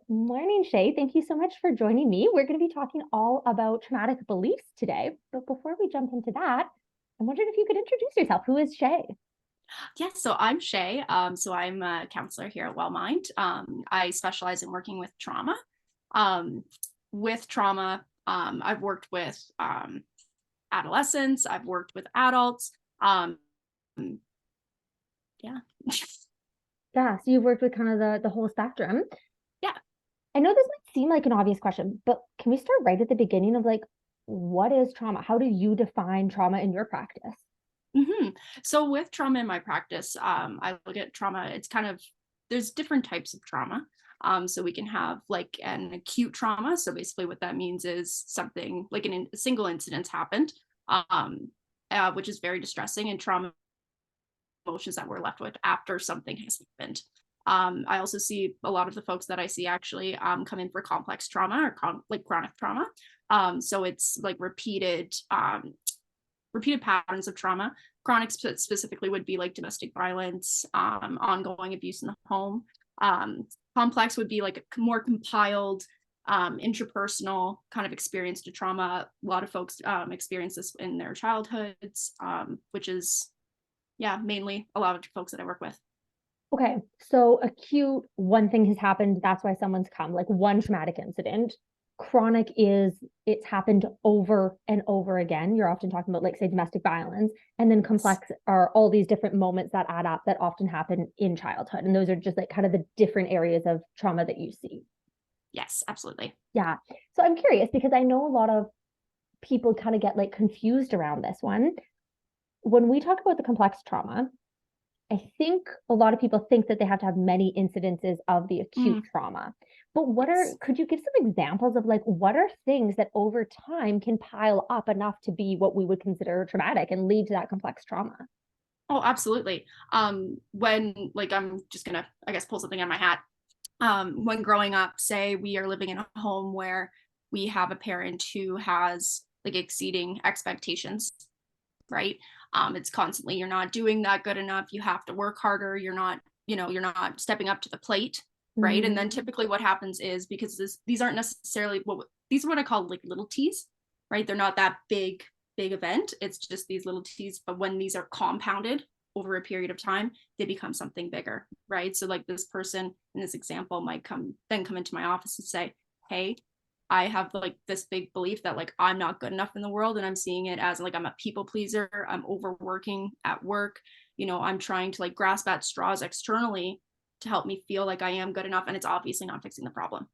Morning, Shay. Thank you so much for joining me. We're going to be talking all about traumatic beliefs today. But before we jump into that, I'm wondering if you could introduce yourself. Who is Shay? Yeah, so I'm Shay. So I'm a counselor here at WellMind. I specialize in working with trauma. Um, with trauma, I've worked with adolescents. I've worked with adults. Um, yeah, Yeah, so you've worked with kind of the whole spectrum. yeah. I know this might seem like an obvious question, but can we start right at the beginning of like, what is trauma? How do you define trauma in your practice? hmm So with trauma in my practice, I look at trauma. It's kind of there's different types of trauma. So we can have like an acute trauma. So basically, what that means is something like a single incident happened, um, which is very distressing, and trauma emotions that we're left with after something has happened. I also see a lot of the folks that I see actually come in for complex trauma or like chronic trauma. So it's like repeated patterns of trauma. Chronic specifically would be like domestic violence, ongoing abuse in the home. Um, Complex would be like a more compiled, interpersonal kind of experience to trauma. A lot of folks experience this in their childhoods, which is, yeah, mainly a lot of folks that I work with. Okay, so acute, one thing has happened, that's why someone's come, like one traumatic incident. Chronic is it's happened over and over again. You're often talking about, like, say, domestic violence. And then Yes. complex are all these different moments that add up that often happen in childhood. And those are just like kind of the different areas of trauma that you see. Yes, absolutely. Yeah. So I'm curious because I know a lot of people kind of get like confused around this one. When we talk about the complex trauma, I think a lot of people think that they have to have many incidences of the acute Mm, trauma. But yes. could you give some examples of like what are things that over time can pile up enough to be what we would consider traumatic and lead to that complex trauma? Oh, absolutely. When like I'm just gonna, I guess, pull something out of my hat. When growing up, say we are living in a home where we have a parent who has like exceeding expectations, right? It's constantly you're not doing that good enough. You have to work harder. You're not stepping up to the plate, right? And then Mm-hmm. typically what happens is because these aren't necessarily these are what I call like little T's, right? They're not that big event. It's just these little T's, but when these are compounded over a period of time, they become something bigger, right? So like this person in this example might come into my office and say, "Hey, I have like this big belief that like I'm not good enough in the world, and I'm seeing it as like I'm a people pleaser, I'm overworking at work, I'm trying to like grasp at straws externally to help me feel like I am good enough, and it's obviously not fixing the problem."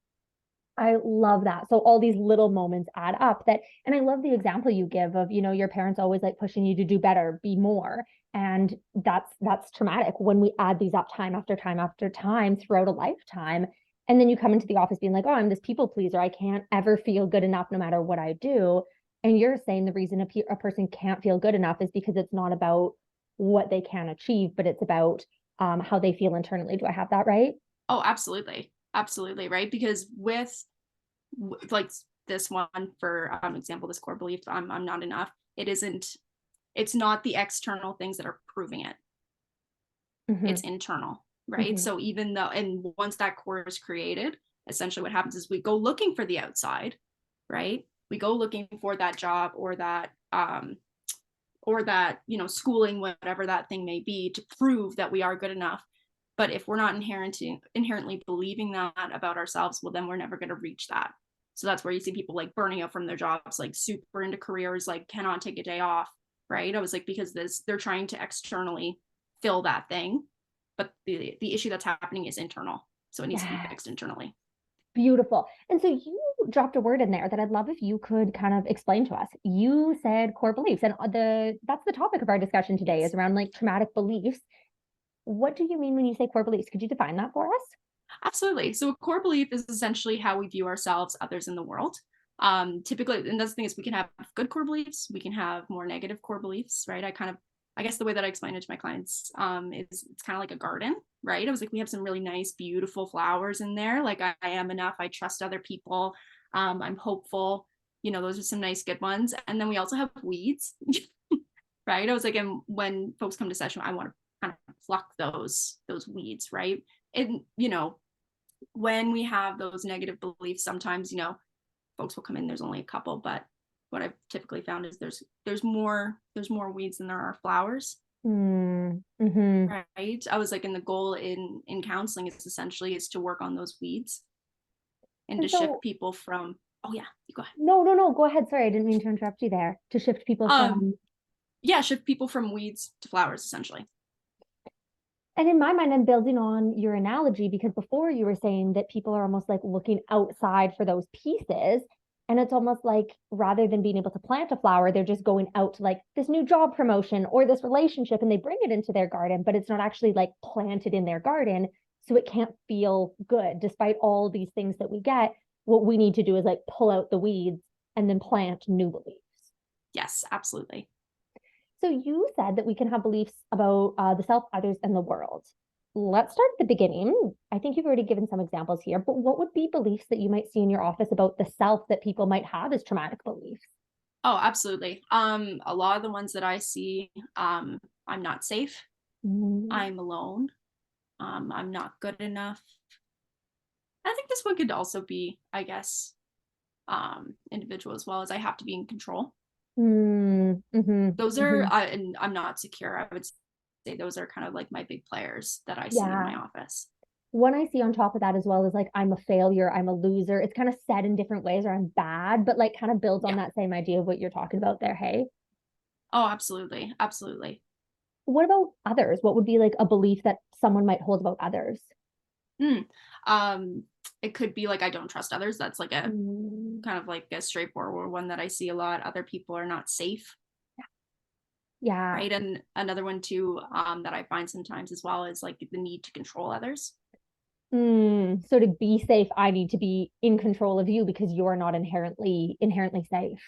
I love that. So all these little moments add up that, and I love the example you give of, your parents always like pushing you to do better, be more. And that's traumatic when we add these up time after time after time throughout a lifetime. And then you come into the office being like, oh, I'm this people pleaser. I can't ever feel good enough no matter what I do. And you're saying the reason a person can't feel good enough is because it's not about what they can achieve, but it's about how they feel internally. Do I have that right? Oh, absolutely, right? Because with like this one, for example, this core belief, I'm not enough. It's not the external things that are proving it. It's Mm-hmm. internal, right? Mm-hmm. So even though, and once that core is created, essentially what happens is we go looking for the outside, right? We go looking for that job or that, schooling, whatever that thing may be, to prove that we are good enough. But if we're not inherently believing that about ourselves, well, then we're never going to reach that. So that's where you see people like burning out from their jobs, like super into careers, like cannot take a day off, right? I was like, because they're trying to externally fill that thing, but the issue that's happening is internal, so it needs to be Yeah. fixed internally. Beautiful. And so you dropped a word in there that I'd love if you could kind of explain to us. You said core beliefs, and that's the topic of our discussion today is Yes. around like traumatic beliefs. What do you mean when you say core beliefs? Could you define that for us? Absolutely. So a core belief is essentially how we view ourselves, others in the world. Typically, and that's the thing is we can have good core beliefs, we can have more negative core beliefs, right? I guess the way that I explain it to my clients is it's kind of like a garden, right? I was like, we have some really nice, beautiful flowers in there. Like I am enough. I trust other people. I'm hopeful. Those are some nice, good ones. And then we also have weeds, right? I was like, and when folks come to session, I want to kind of pluck those weeds, right? And when we have those negative beliefs, sometimes, folks will come in, there's only a couple, but what I've typically found is there's more weeds than there are flowers. Mm-hmm. Right. I was like, and the goal in counseling is essentially is to work on those weeds and to And shift so, people from, oh yeah, you go ahead. no, no, no, go ahead. Sorry, I didn't mean to interrupt you there. To shift people Um, from, yeah, shift people from weeds to flowers essentially. and in my mind, I'm building on your analogy because before you were saying that people are almost like looking outside for those pieces. And it's almost like rather than being able to plant a flower, they're just going out to like this new job promotion or this relationship and they bring it into their garden, but it's not actually like planted in their garden. So it can't feel good despite all these things that we get. What we need to do is like pull out the weeds and then plant new beliefs. Yes, absolutely. So you said that we can have beliefs about the self, others, and the world. Let's start at the beginning. I think you've already given some examples here, but what would be beliefs that you might see in your office about the self that people might have as traumatic beliefs? Oh, absolutely. A lot of the ones that I see, I'm not safe. Mm, I'm alone. I'm not good enough. I think this one could also be, I guess, individual as well as I have to be in control. Those are, mhm. and I'm not secure. I would say those are kind of like my big players that I see in my Yeah. office. One I see on top of that as well is like, I'm a failure, I'm a loser. It's kind of said in different ways, or I'm bad, but like kind of builds on Yeah. that same idea of what you're talking about there. Hey, Oh, absolutely. Absolutely. what about others? What would be like a belief that someone might hold about others? Mm. Um, it could be like I don't trust others. That's like a Mm, kind of like a straightforward one that I see a lot. Other people are not safe, yeah. right? And another one too, that I find sometimes as well is like the need to control others. So to be safe, I need to be in control of you because you're not inherently safe.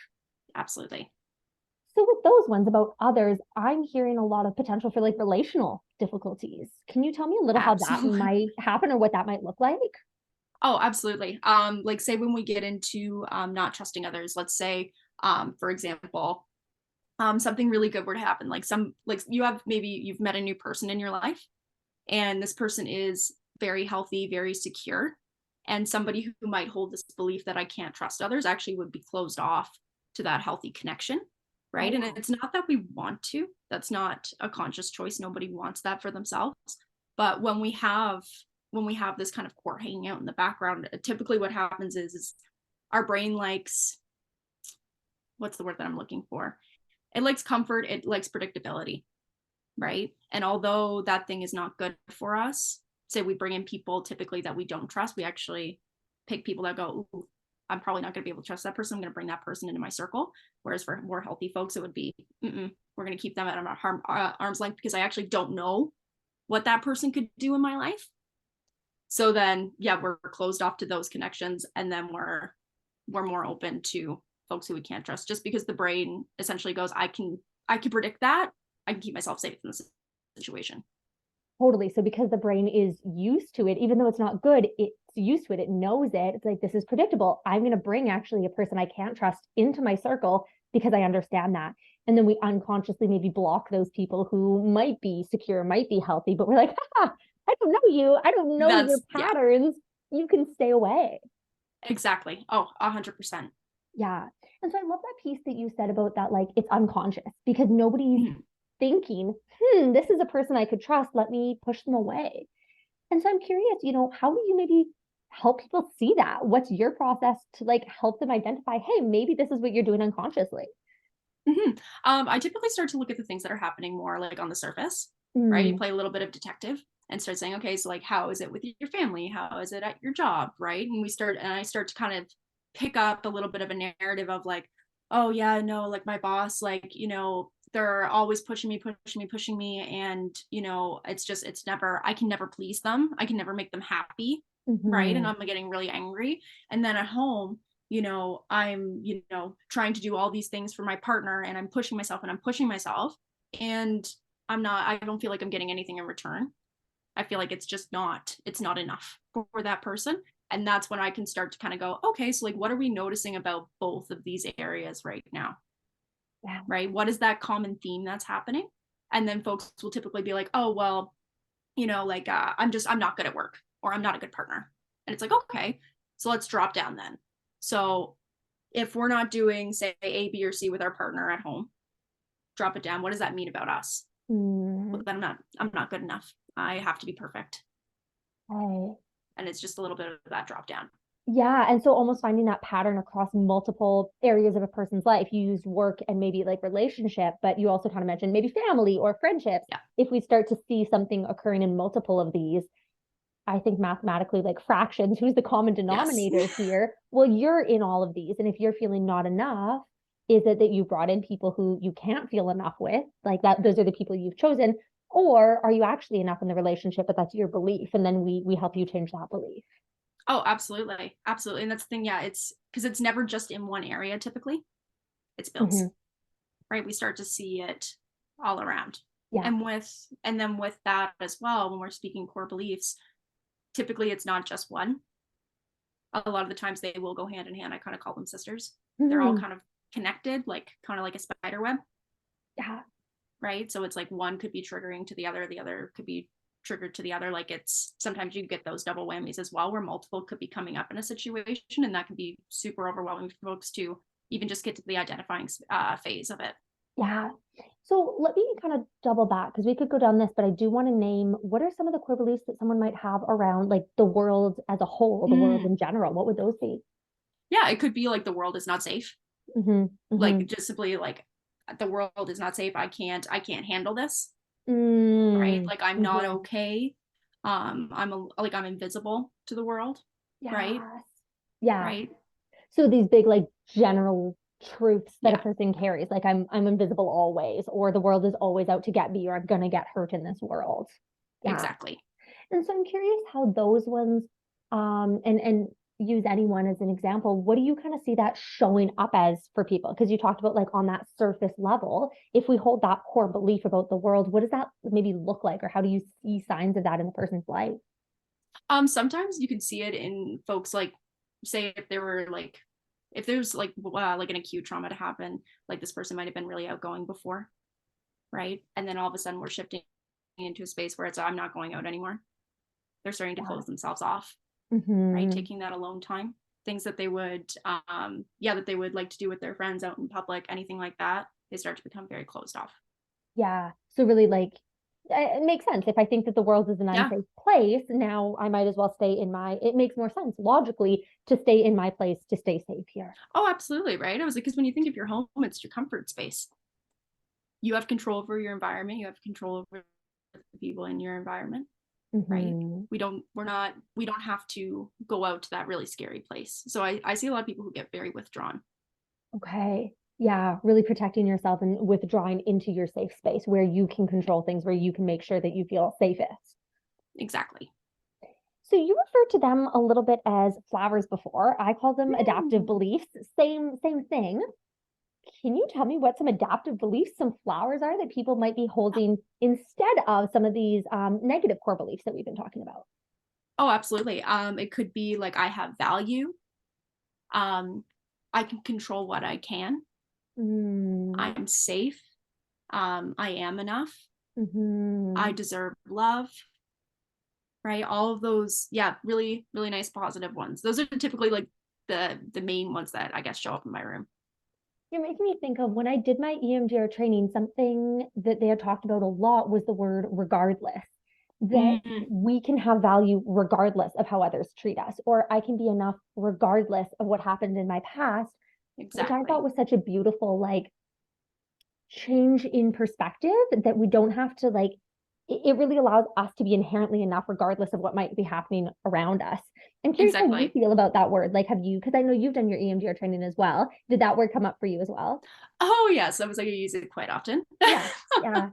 Absolutely. So with those ones about others, I'm hearing a lot of potential for like relational difficulties. Can you tell me a little how that Absolutely. might happen or what that might look like? Oh, absolutely. Like say when we get into not trusting others, let's say, for example, something really good were to happen, like you've met a new person in your life, and this person is very healthy, very secure, and somebody who might hold this belief that I can't trust others actually would be closed off to that healthy connection, right? And Oh, it's not that we want to, that's not a conscious choice. Nobody wants that for themselves. But when we have this kind of core hanging out in the background, typically what happens is our brain likes, what's the word that I'm looking for? It likes comfort, it likes predictability, right? And although that thing is not good for us, say we bring in people typically that we don't trust, we actually pick people that go, ooh, I'm probably not going to be able to trust that person. I'm going to bring that person into my circle. Whereas for more healthy folks, it would be, we're going to keep them at arm's length because I actually don't know what that person could do in my life. So then, yeah, we're closed off to those connections, and then we're more open to folks who we can't trust, just because the brain essentially goes, I can predict that. I can keep myself safe in this situation. totally. So because the brain is used to it, even though it's not good, it's used to it. It knows it. It's like, this is predictable. I'm going to bring actually a person I can't trust into my circle because I understand that. And then we unconsciously maybe block those people who might be secure, might be healthy, but we're like, I don't know you. I don't know your Yeah, patterns. You can stay away. exactly. Oh, 100%. Yeah. And so I love that piece that you said about that, like it's unconscious because nobody's Mhm. thinking, this is a person I could trust. Let me push them away. And so I'm curious, how do you maybe help people see that? What's your process to like help them identify, hey, maybe this is what you're doing unconsciously? Mhm. I typically start to look at the things that are happening more like on the surface, right? You Mm, play a little bit of detective and start saying, okay, so like, how is it with your family? How is it at your job, right? And I start to kind of pick up a little bit of a narrative of like, oh yeah, no, like my boss, like, they're always pushing me, and I can never please them. I can never make them happy, right? And mhm, I'm getting really angry. And then at home, I'm, trying to do all these things for my partner, and I'm pushing myself and I'm pushing myself. And I don't feel like I'm getting anything in return. I feel like it's not enough for that person. And that's when I can start to kind of go, okay, so like, what are we noticing about both of these areas right now? yeah. Right? What is that common theme that's happening? And then folks will typically be like, oh, well, like, I'm not good at work, or I'm not a good partner. And it's like, okay, so let's drop down then. So if we're not doing, say, A, B, or C with our partner at home, drop it down. What does that mean about us? Well, then I'm not good enough. I have to be perfect. Right. And it's just a little bit of that drop down. Yeah. And so almost finding that pattern across multiple areas of a person's life. You used work and maybe like relationship, but you also kind of mentioned maybe family or friendships. Yeah. If we start to see something occurring in multiple of these, I think mathematically, like fractions, who's the common denominator Yes. here? Well, you're in all of these. And if you're feeling not enough, is it that you brought in people who you can't feel enough with? Like that, those are the people you've chosen. Or are you actually enough in the relationship, but that's your belief? And then we help you change that belief. Oh, absolutely. Absolutely. And that's the thing. Yeah. It's because it's never just in one area typically. It's built, Mm-hmm. right? We start to see it all around. Yeah. And then with that as well, when we're speaking core beliefs, typically it's not just one. A lot of the times they will go hand in hand. I kind of call them sisters. They're all Mm-hmm. kind of connected, like kind of like a spider web, Yeah. right? So it's like one could be triggering to the other could be triggered to the other. Like it's sometimes you get those double whammies as well, where multiple could be coming up in a situation, and that can be super overwhelming for folks to even just get to the identifying phase of it. Yeah. So let me kind of double back because we could go down this, but I do want to name what are some of the core beliefs that someone might have around like the world as a whole, the world Mm. in general. What would those be? Yeah, it could be like the world is not safe. Mm-hmm. Mm-hmm. Like just simply like the world is not safe. I can't handle this. Right? Mm, Like I'm not mm-hmm. okay. Like I'm invisible to the world, right? Yes. Yeah. Right? So these big like general truths that a Yeah, person carries, like I'm invisible always, or the world is always out to get me, or I'm gonna get hurt in this world. Yeah. exactly. And so I'm curious how those ones, and use anyone as an example. What do you kind of see that showing up as for people? Because you talked about like on that surface level, if we hold that core belief about the world, what does that maybe look like, or how do you see signs of that in a person's life? Sometimes you can see it in folks like say if there's like an acute trauma to happen, like this person might have been really outgoing before, right? And then all of a sudden we're shifting into a space where it's I'm not going out anymore. They're starting to Yeah. close themselves off, right? Mm-hmm. Taking that alone time, things that they would yeah, that they would like to do with their friends out in public, anything like that, they start to become very closed off. Yeah. So really like it makes sense. If I think that the world is an Yeah. unsafe place, now I might as well stay in my, it makes more sense logically to stay in my place to stay safe here. Oh, absolutely, right? I was like, because when you think of your home, it's your comfort space. You have control over your environment, you have control over the people in your environment, right? Mm-hmm. We don't have to go out to that really scary place. So I see a lot of people who get very withdrawn. Okay. Yeah, really protecting yourself and withdrawing into your safe space where you can control things, where you can make sure that you feel safest. Exactly. So you referred to them a little bit as flowers before. I call them adaptive Mm. beliefs. Same thing. Can you tell me what some adaptive beliefs, some flowers are that people might be holding instead of some of these negative core beliefs that we've been talking about? Oh, absolutely. It could be like I have value. Um, I can control what I can. Mm, I'm safe. I am enough. I hmm. deserve love. Right? All of those, yeah, really, really nice positive ones. Those are typically like the main ones that I guess show up in my room. You're making me think of when I did my EMDR training, something that they had talked about a lot was the word regardless, that Mm, we can have value regardless of how others treat us, or I can be enough regardless of what happened in my past, which I thought exactly. was such a beautiful, like, change in perspective that we don't have to like it really allows us to be inherently enough regardless of what might be happening around us. I'm curious how you Exactly. feel about that word. Like, have you, because I know you've done your EMDR training as well. Did that word come up for you as well? Oh yes, I was like I use it quite often. Yeah. Yeah.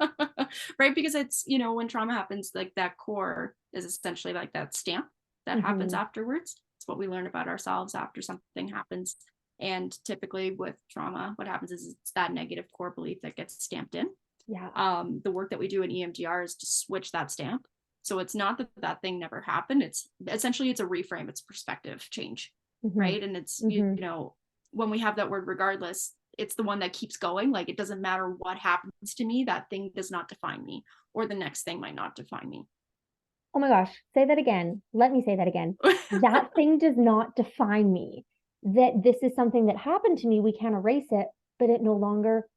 Right? Because it's, you know, when trauma happens, like that core is essentially like that stamp that happens Mm-hmm. afterwards. It's what we learn about ourselves after something happens. And typically with trauma, what happens is it's that negative core belief that gets stamped in. Yeah. The work that we do in EMDR is to switch that stamp. So it's not that that thing never happened. It's essentially it's a reframe, it's perspective change, Mm-hmm. right? And it's Mm-hmm. you know when we have that word regardless, it's the one that keeps going. Like it doesn't matter what happens to me, that thing does not define me, or the next thing might not define me. Oh my gosh, say that again. Let me say that again. That thing does not define me. That this is something that happened to me. We can't erase it, but it no longer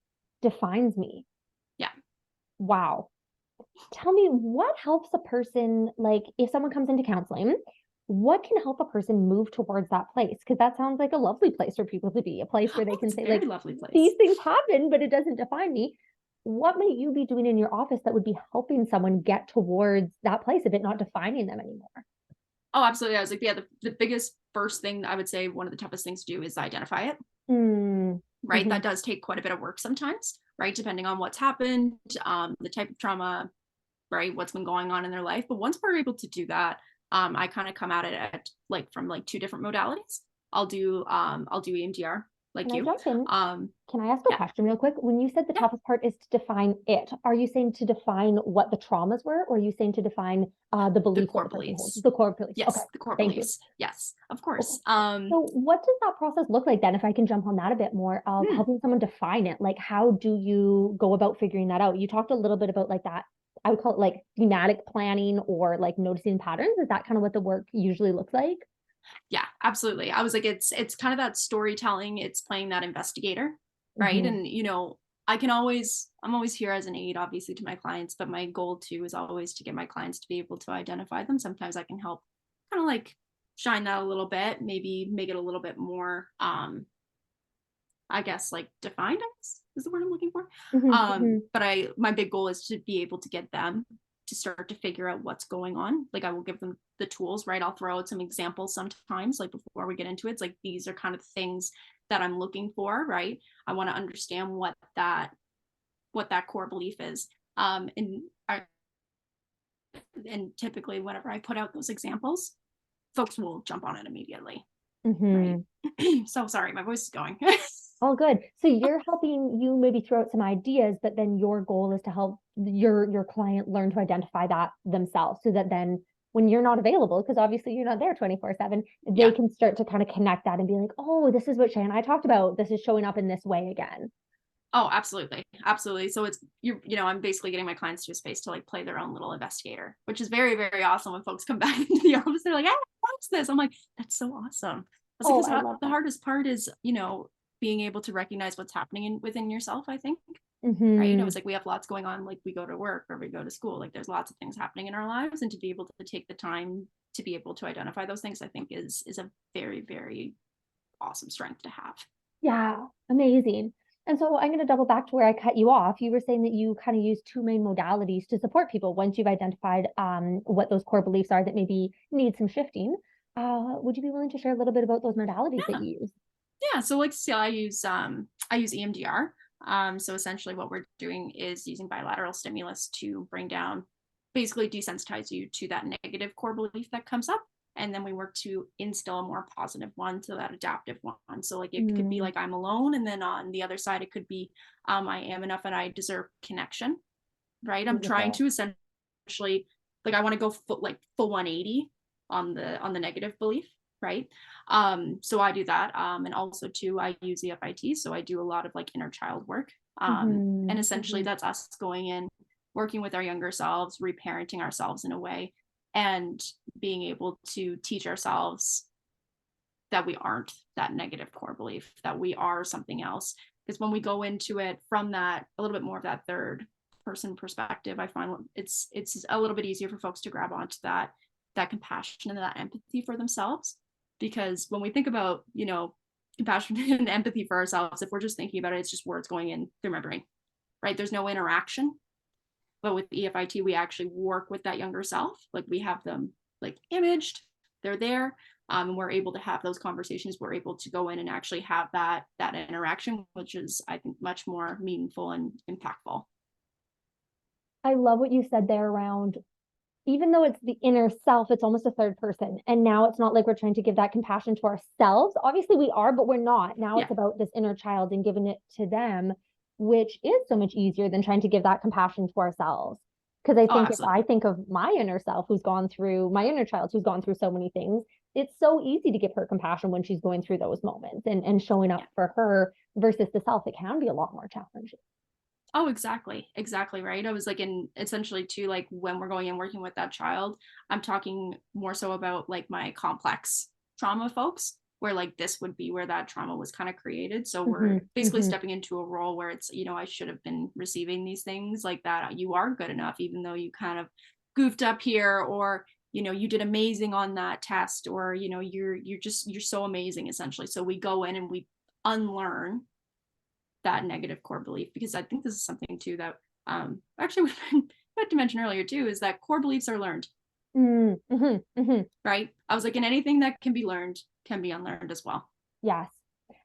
defines me. Yeah. Wow. Tell me what helps a person, like if someone comes into counseling, what can help a person move towards that place? Because that sounds like a lovely place for people to be, a place where they Oh, can it's a say, very like, lovely place. these things happen, but it doesn't define me. What might you be doing in your office that would be helping someone get towards that place of it not defining them anymore? Oh, absolutely. I was like, yeah, the biggest first thing I would say, one of the toughest things to do is identify it. Mm, Right. mm-hmm. That does take quite a bit of work sometimes, right? Depending on what's happened, the type of trauma, right? What's been going on in their life. But once we're able to do that, I kind of come at it at like from like two different modalities. I'll do EMDR Can like I you. jump in? Um, Can I ask a yeah, question real quick? When you said the yeah. toughest part is to define it, are you saying to define what the traumas were, or are you saying to define the The beliefs that core the person holds? beliefs. The core beliefs. Okay, Yes, the core thank you. beliefs. Yes, of Okay. course. So what does that process look like then? If I can jump on that a bit more of Hmm, helping someone define it, like how do you go about figuring that out? You talked a little bit about like that. I would call it like thematic planning or like noticing patterns. Is that kind of what the work usually looks like? yeah, absolutely. I was like, it's kind of that storytelling. It's playing that investigator, right? Mm-hmm. And I'm always here as an aid, obviously, to my clients. But my goal too is always to get my clients to be able to identify them. Sometimes I can help, kind of like shine that a little bit, maybe make it a little bit more, I guess, like defined. I guess is the word I'm looking for. Mm-hmm. But my big goal is to be able to get them to start to figure out what's going on. Like I will give them the tools, right? I'll throw out some examples sometimes, like before we get into it. It's like these are kind of things that I'm looking for, right? I want to understand what that core belief is. And typically whenever I put out those examples, folks will jump on it immediately, right? Mm-hmm. So sorry, my voice is going. All good. So you're helping you maybe throw out some ideas, but then your goal is to help your client learn to identify that themselves so that then when you're not available, because obviously you're not there 24/7, they Yeah. can start to kind of connect that and be like, oh, this is what Shay and I talked about. This is showing up in this way again. Oh, absolutely. Absolutely. So it's I'm basically getting my clients to a space to like play their own little investigator, which is very, very awesome when folks come back into the office. They're like, hey, what's this? I'm like, that's so awesome. I was like, Oh, because I love the that. hardest part is, being able to recognize what's happening within yourself, I think. Right. I Mm-hmm. was like, we have lots going on, like we go to work or we go to school. Like there's lots of things happening in our lives. And to be able to take the time to be able to identify those things, I think is a very, very awesome strength to have. Yeah, amazing. And so I'm going to double back to where I cut you off. You were saying that you kind of use two main modalities to support people once you've identified what those core beliefs are that maybe need some shifting. Would you be willing to share a little bit about those modalities that Yeah. you use? Yeah, so like say I use EMDR. So essentially what we're doing is using bilateral stimulus to bring down, basically desensitize you to that negative core belief that comes up. And then we work to instill a more positive one, so that adaptive one. So like it could be Mm, like I'm alone, and then on the other side it could be I am enough and I deserve connection. Right. I'm trying beautiful. to essentially, like I want to go full 180 on the negative belief, right? So I do that. And also too, I use EFIT. So I do a lot of like inner child work. And Mm-hmm, essentially mm-hmm. that's us going in, working with our younger selves, reparenting ourselves in a way, and being able to teach ourselves that we aren't that negative core belief, that we are something else. Because when we go into it from that, a little bit more of that third person perspective, I find it's a little bit easier for folks to grab onto that compassion and that empathy for themselves. Because when we think about, compassion and empathy for ourselves, if we're just thinking about it, it's just words going in through my brain, right? There's no interaction. But with EFIT, we actually work with that younger self. Like we have them like imaged, they're there, and we're able to have those conversations. We're able to go in and actually have that interaction, which is, I think, much more meaningful and impactful. I love what you said there around even though it's the inner self, it's almost a third person. And now it's not like we're trying to give that compassion to ourselves. Obviously, we are, but we're not. Now Yeah. it's about this inner child and giving it to them, which is so much easier than trying to give that compassion to ourselves. Because I Oh, think if I absolutely. think of my inner self who's gone through my inner child who's gone through so many things, it's so easy to give her compassion when she's going through those moments and showing Yeah. up for her versus the self, it can be a lot more challenging. Oh, exactly. Exactly. Right. I was like, in essentially too, like when we're going and working with that child, I'm talking more so about like my complex trauma folks, where like this would be where that trauma was kind of created. So we're Hmm. basically Hmm. stepping into a role where it's, I should have been receiving these things like that. You are good enough, even though you kind of goofed up here, or, you did amazing on that test, or, you're so amazing essentially. So we go in and we unlearn that negative core belief, because I think this is something too that actually we meant to mention earlier too, is that core beliefs are learned, Mm-hmm. Hmm. right? I was like, and anything that can be learned can be unlearned as well. Yes.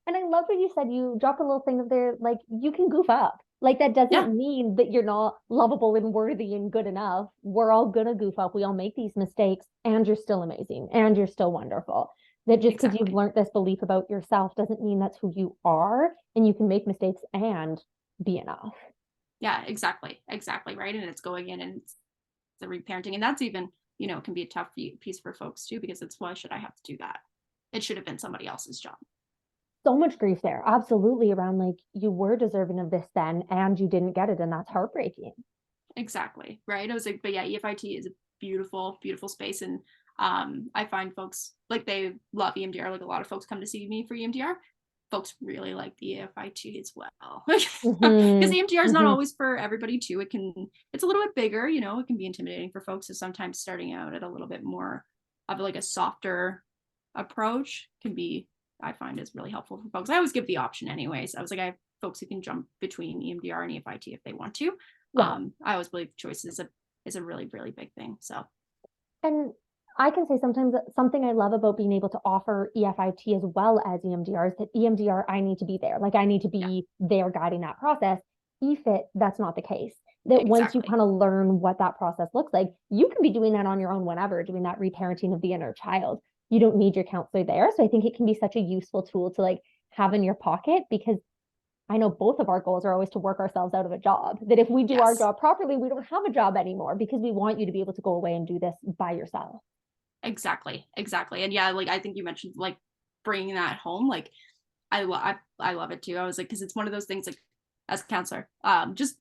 And I love what you said. You dropped a little thing of there, like you can goof up. Like that Yeah, doesn't mean that you're not lovable and worthy and good enough. We're all gonna goof up. We all make these mistakes, and you're still amazing and you're still wonderful. That just because you've exactly. learned this belief about yourself doesn't mean that's who you are, and you can make mistakes and be enough. Yeah, exactly. Exactly. Right. And it's going in and it's the reparenting. And that's even, can be a tough piece for folks too, because it's, why should I have to do that? It should have been somebody else's job. So much grief there, absolutely, around like you were deserving of this then and you didn't get it, and that's heartbreaking. Exactly. Right. I was like, but yeah, EFIT is a beautiful, beautiful space. And I find folks like they love EMDR. Like a lot of folks come to see me for EMDR. Folks really like the EFIT as well. Because Mm-hmm. EMDR is not Mm-hmm. always for everybody too. It's a little bit bigger, it can be intimidating for folks. So sometimes starting out at a little bit more of like a softer approach can be, I find, is really helpful for folks. I always give the option anyways. I was like, I have folks who can jump between EMDR and EFIT if they want to. Yeah. I always believe choice is a really, really big thing. So And I can say sometimes that something I love about being able to offer EFIT as well as EMDR is that EMDR, I need to be there. Like I need to yeah, be there guiding that process. EFIT, that's not the case. That once you exactly. kind of learn what that process looks like, you can be doing that on your own whenever, doing that reparenting of the inner child. You don't need your counselor there. So I think it can be such a useful tool to like have in your pocket, because I know both of our goals are always to work ourselves out of a job. That if we do our Yes, job properly, we don't have a job anymore because we want you to be able to go away and do this by yourself. exactly, exactly. And yeah, like I think you mentioned like bringing that home. Like I love it too. I was like, because it's one of those things, like as a counselor, just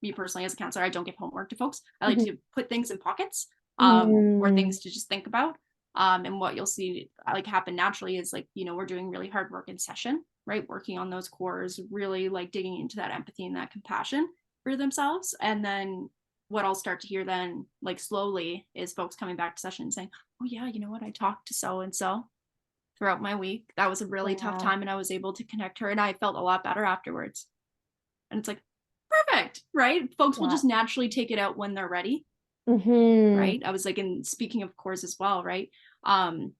me personally as a counselor, I don't give homework to folks. I like Mhm. to put things in pockets, or Mm, things to just think about. And what you'll see like happen naturally is like, we're doing really hard work in session, right? Working on those cores, really like digging into that empathy and that compassion for themselves. And then what I'll start to hear then, like slowly, is folks coming back to session and saying, oh yeah, you know what? I talked to so and so throughout my week. That was a really tough yeah, time, and I was able to connect her, and I felt a lot better afterwards. And it's like, perfect, right? Folks will yeah. just naturally take it out when they're ready, Hmm. right? I was like, and speaking of cores as well, right? Um,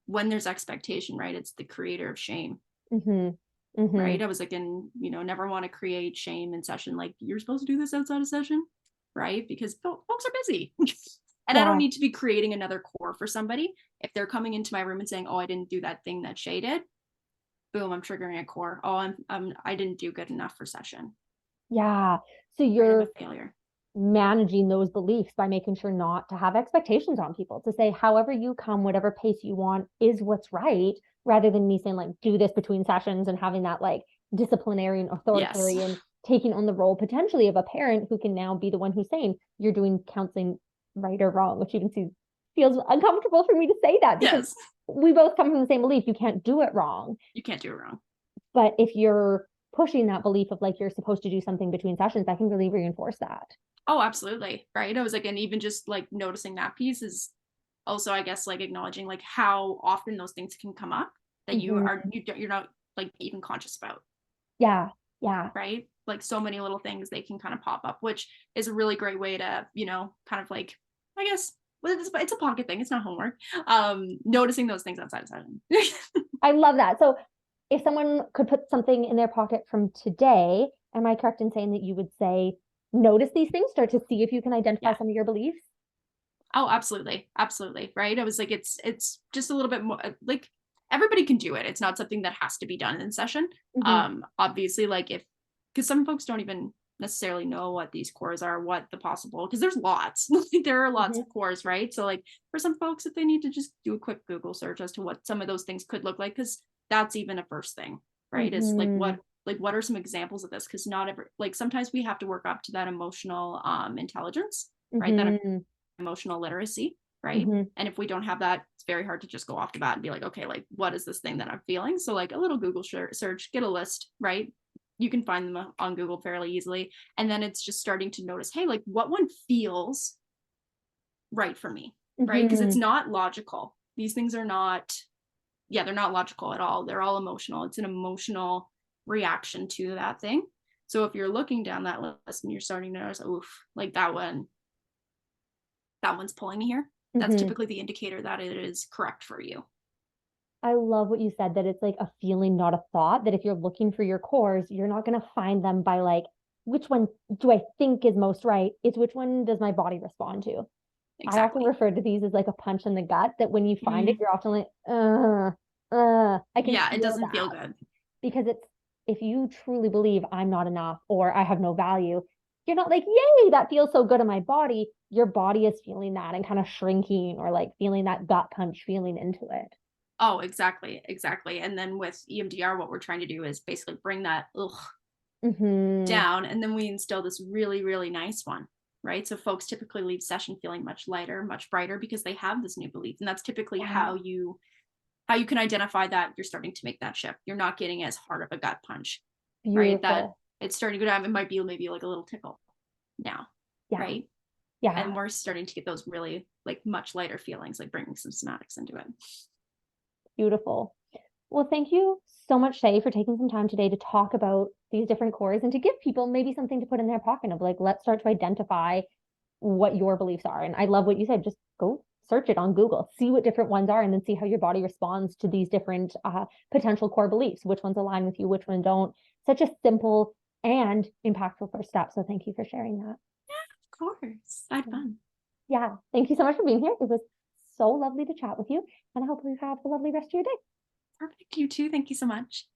when there's expectation, right? It's the creator of shame, Hmm. Hmm. right? I was like, and never want to create shame in session. Like, you're supposed to do this outside of session, right? Because folks are busy. And I don't Yeah. need to be creating another core for somebody. If they're coming into my room and saying, oh, I didn't do that thing that Shay did, boom, I'm triggering a core. Oh, I didn't do good enough for session. Yeah. So Right, I'm a you're failure. managing those beliefs by making sure not to have expectations on people, to say however you come, whatever pace you want is what's right, rather than me saying like do this between sessions and having that like disciplinarian Yes. authoritarian taking on the role potentially of a parent who can now be the one who's saying you're doing counseling right or wrong, which even feels uncomfortable for me to say that, because Yes. we both come from the same belief you can't do it wrong. You can't do it wrong. But if you're pushing that belief of like you're supposed to do something between sessions, that can really reinforce that. Oh, absolutely. Right. I was like, and even just like noticing that piece is also, I guess, like acknowledging like how often those things can come up that Mm-hmm. you're not like even conscious about. Yeah. Yeah. Right. Like so many little things they can kind of pop up, which is a really great way to, kind of like, I guess, well, it's a pocket thing. It's not homework. Noticing those things outside of session. I love that. So if someone could put something in their pocket from today, am I correct in saying that you would say, notice these things, start to see if you can identify Yeah. some of your beliefs? Oh, absolutely. Absolutely. Right. I was like, it's just a little bit more like everybody can do it. It's not something that has to be done in session. Mm-hmm. Obviously, like if because some folks don't even necessarily know what these cores are, what the possible, because there's lots. Like there are lots Mm-hmm. of cores, right? So like for some folks, if they need to just do a quick Google search as to what some of those things could look like, because that's even a first thing, right? Is like Mm-hmm. like what are some examples of this? Because not every, like sometimes we have to work up to that emotional intelligence, right? That Mm-hmm. emotional literacy, right? Mm-hmm. And if we don't have that, it's very hard to just go off the bat and be like, okay, like what is this thing that I'm feeling? So like a little Google search, get a list, right? You can find them on Google fairly easily. And then it's just starting to notice, hey, like what one feels right for me, right? Because it's Mm-hmm. not logical. These things are not, yeah, they're not logical at all. They're all emotional. It's an emotional reaction to that thing. So if you're looking down that list and you're starting to notice, oof, like that one's pulling me here, that's Mm-hmm. typically the indicator that it is correct for you. I love what you said, that it's like a feeling, not a thought, that if you're looking for your cores, you're not going to find them by like, which one do I think is most right? It's which one does my body respond to? I often Exactly. refer to these as like a punch in the gut, that when you find it, Mm, you're often like, I can yeah, it feel doesn't feel that. good. Because it's, if you truly believe I'm not enough or I have no value, you're not like, yay, that feels so good in my body. Your body is feeling that and kind of shrinking or like feeling that gut punch feeling into it. Oh, exactly, exactly. And then with EMDR, what we're trying to do is basically bring that ugh Mm-hmm. down, and then we instill this really, really nice one, right? So folks typically leave session feeling much lighter, much brighter because they have this new belief, and that's typically Yeah. how you can identify that you're starting to make that shift. You're not getting as hard of a gut punch, right? That Beautiful. it's starting to go down. It might be maybe like a little tickle now, Yeah. right? Yeah. And we're starting to get those really like much lighter feelings, like bringing some somatics into it. Beautiful. Well, thank you so much, Shay, for taking some time today to talk about these different cores and to give people maybe something to put in their pocket of like, let's start to identify what your beliefs are. And I love what you said. Just go search it on Google, see what different ones are, and then see how your body responds to these different potential core beliefs, which ones align with you, which ones don't. Such a simple and impactful first step. So thank you for sharing that. Of course. I had fun. Yeah. Thank you so much for being here. It was so lovely to chat with you. And I hope you have a lovely rest of your day. Perfect. You too. Thank you so much.